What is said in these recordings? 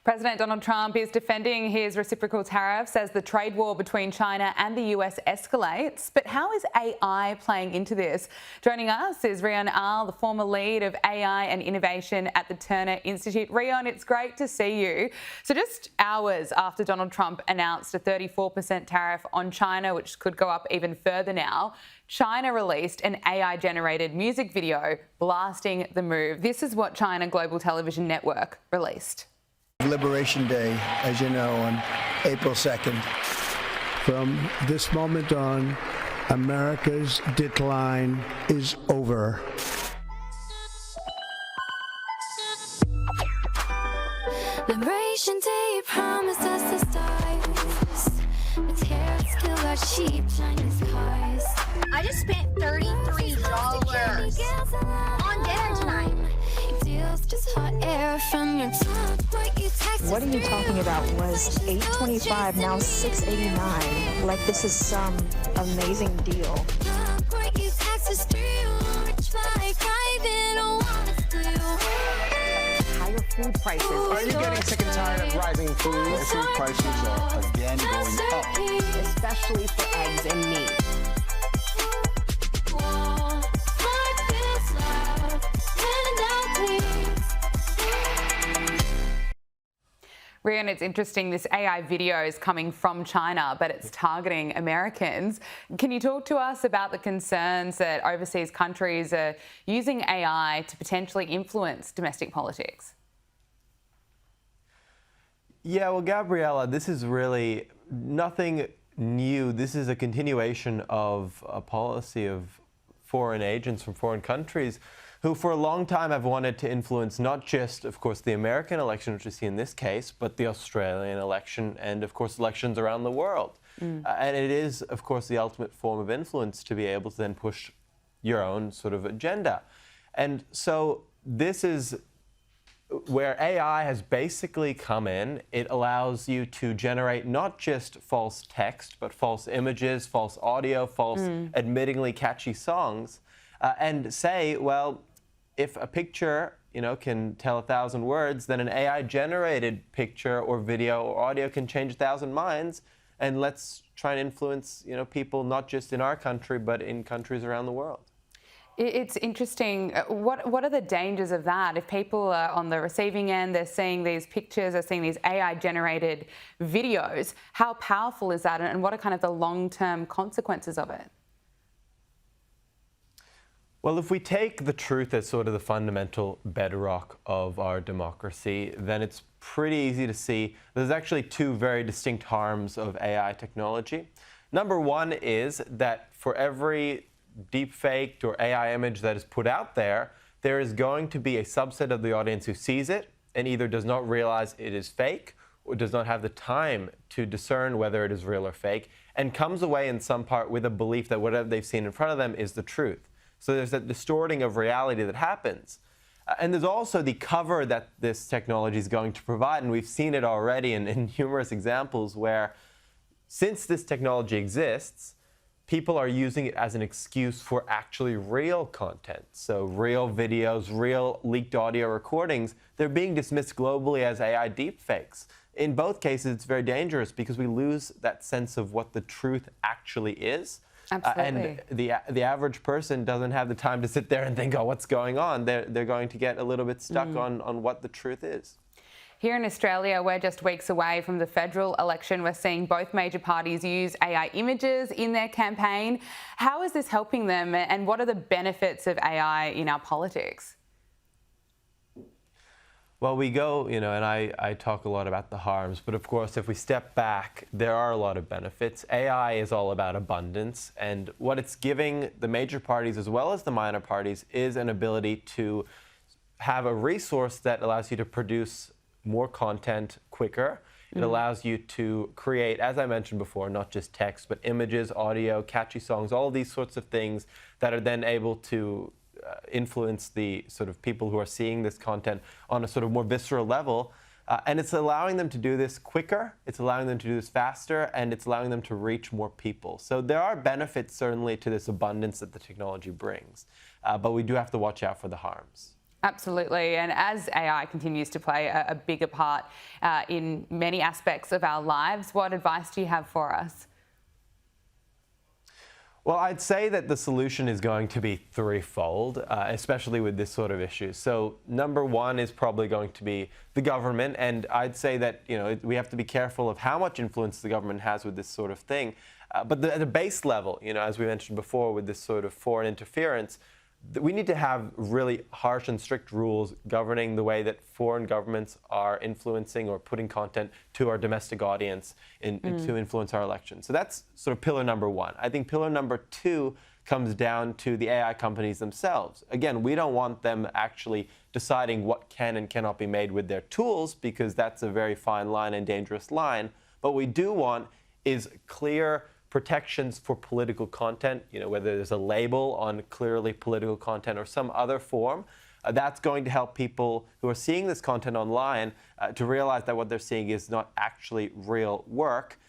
President Donald Trump is defending his reciprocal tariffs as the trade war between China and the US escalates. But how is AI playing into this? Joining us is Rion, the former lead of AI and innovation at the Turner Institute. Rion, it's great to see you. So just hours after Donald Trump announced a 34% tariff on China, which could go up even further now, China released an AI-generated music video blasting the move. This is what China Global Television Network released. Liberation Day, as you know, on April 2nd. From this moment on, America's decline is over. Liberation Day promised us the stars, but tariffs still got cheap Chinese cars. I just spent $33 on dinner tonight. What are you talking about? Was $8.25 now $6.89? Like this is some amazing deal. Higher food prices. Are you getting sick and tired of rising food? Food prices are again going up. Especially for eggs and meat. Rion, it's interesting, this AI video is coming from China, but it's targeting Americans. Can you talk to us about the concerns that overseas countries are using AI to potentially influence domestic politics? Yeah, well, Gabriella, this is really nothing new. This is a continuation of a policy of foreign agents from foreign countries who for a long time have wanted to influence not just, of course, the American election, which we see in this case, but the Australian election and, of course, elections around the world. And it is, of course, the ultimate form of influence to be able to then push your own sort of agenda. And so this is where AI has basically come in. It allows you to generate not just false text, but false images, false audio, false admittingly catchy songs, and say, well, if a picture, can tell 1,000 words, then an AI-generated picture or video or audio can change 1,000 minds, and let's try and influence, people not just in our country, but in countries around the world. It's interesting. What are the dangers of that? If people are on the receiving end, they're seeing these pictures, they're seeing these AI-generated videos, how powerful is that, and what are kind of the long-term consequences of it? Well, if we take the truth as sort of the fundamental bedrock of our democracy, then it's pretty easy to see there's actually two very distinct harms of AI technology. Number one is that for every deepfaked or AI image that is put out there, there is going to be a subset of the audience who sees it and either does not realize it is fake or does not have the time to discern whether it is real or fake and comes away in some part with a belief that whatever they've seen in front of them is the truth. So there's that distorting of reality that happens. And there's also the cover that this technology is going to provide, and we've seen it already in numerous examples where, since this technology exists, people are using it as an excuse for actually real content. So real videos, real leaked audio recordings, they're being dismissed globally as AI deepfakes. In both cases, it's very dangerous because we lose that sense of what the truth actually is. Absolutely. And the average person doesn't have the time to sit there and think, oh, what's going on? They're going to get a little bit stuck on what the truth is. Here in Australia, we're just weeks away from the federal election. We're seeing both major parties use AI images in their campaign. How is this helping them, and what are the benefits of AI in our politics? Well, we go, and I talk a lot about the harms, but of course, if we step back, there are a lot of benefits. AI is all about abundance, and what it's giving the major parties as well as the minor parties is an ability to have a resource that allows you to produce more content quicker. It allows you to create, as I mentioned before, not just text, but images, audio, catchy songs, all these sorts of things that are then able to influence the sort of people who are seeing this content on a sort of more visceral level. And it's allowing them to do this quicker, it's allowing them to do this faster, and it's allowing them to reach more people. So there are benefits certainly to this abundance that the technology brings, but we do have to watch out for the harms. Absolutely. And as AI continues to play a bigger part in many aspects of our lives, what advice do you have for us? Well, I'd say that the solution is going to be threefold, especially with this sort of issue. So number one is probably going to be the government. And I'd say that, we have to be careful of how much influence the government has with this sort of thing. But at the base level, as we mentioned before, with this sort of foreign interference, we need to have really harsh and strict rules governing the way that foreign governments are influencing or putting content to our domestic audience to influence our elections. So that's sort of pillar number one. I think pillar number two comes down to the AI companies themselves. Again, we don't want them actually deciding what can and cannot be made with their tools, because that's a very fine line and dangerous line. What we do want is clear protections for political content, whether there's a label on clearly political content or some other form. That's going to help people who are seeing this content online to realize that what they're seeing is not actually real work.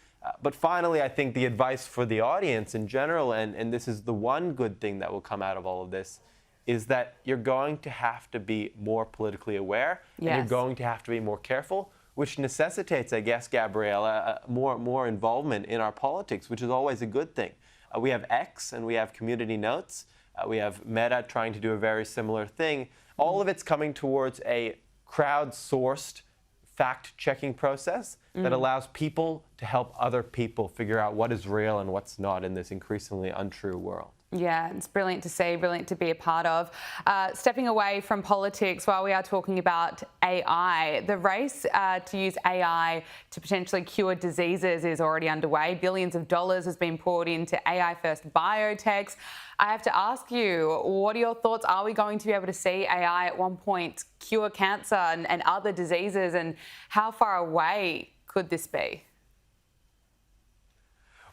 But finally, I think the advice for the audience in general, and this is the one good thing that will come out of all of this, is that you're going to have to be more politically aware, and you're going to have to be more careful, which necessitates, I guess, Gabriella, more involvement in our politics, which is always a good thing. We have X and we have community notes. We have Meta trying to do a very similar thing. All of it's coming towards a crowdsourced fact-checking process that allows people to help other people figure out what is real and what's not in this increasingly untrue world. Yeah, it's brilliant to see, brilliant to be a part of. Stepping away from politics, while we are talking about AI, the race to use AI to potentially cure diseases is already underway. Billions of dollars has been poured into AI-first biotechs. I have to ask you, what are your thoughts? Are we going to be able to see AI at one point cure cancer and other diseases, and how far away could this be?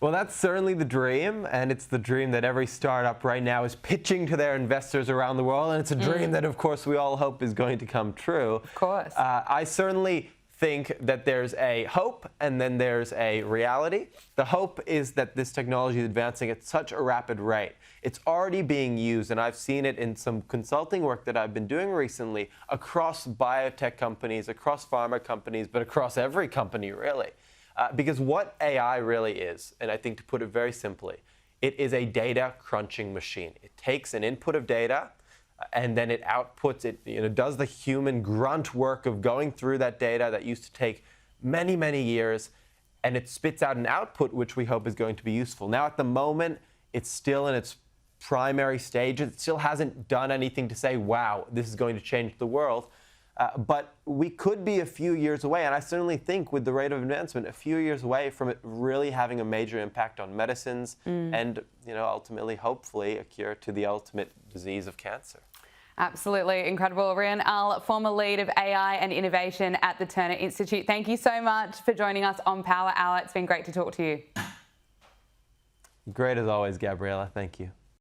Well, that's certainly the dream, and it's the dream that every startup right now is pitching to their investors around the world, and it's a dream that, of course, we all hope is going to come true. Of course. I certainly think that there's a hope and then there's a reality. The hope is that this technology is advancing at such a rapid rate. It's already being used, and I've seen it in some consulting work that I've been doing recently across biotech companies, across pharma companies, but across every company, really. Because what AI really is, and I think to put it very simply, it is a data crunching machine. It takes an input of data and then it outputs it, does the human grunt work of going through that data that used to take many, many years, and it spits out an output which we hope is going to be useful. Now, at the moment, it's still in its primary stage. It still hasn't done anything to say, wow, this is going to change the world. But we could be a few years away, and I certainly think with the rate of advancement, a few years away from it really having a major impact on medicines and, ultimately, hopefully, a cure to the ultimate disease of cancer. Absolutely incredible. Rion, former lead of AI and innovation at the Turner Institute. Thank you so much for joining us on Power Hour. It's been great to talk to you. Great as always, Gabriella. Thank you.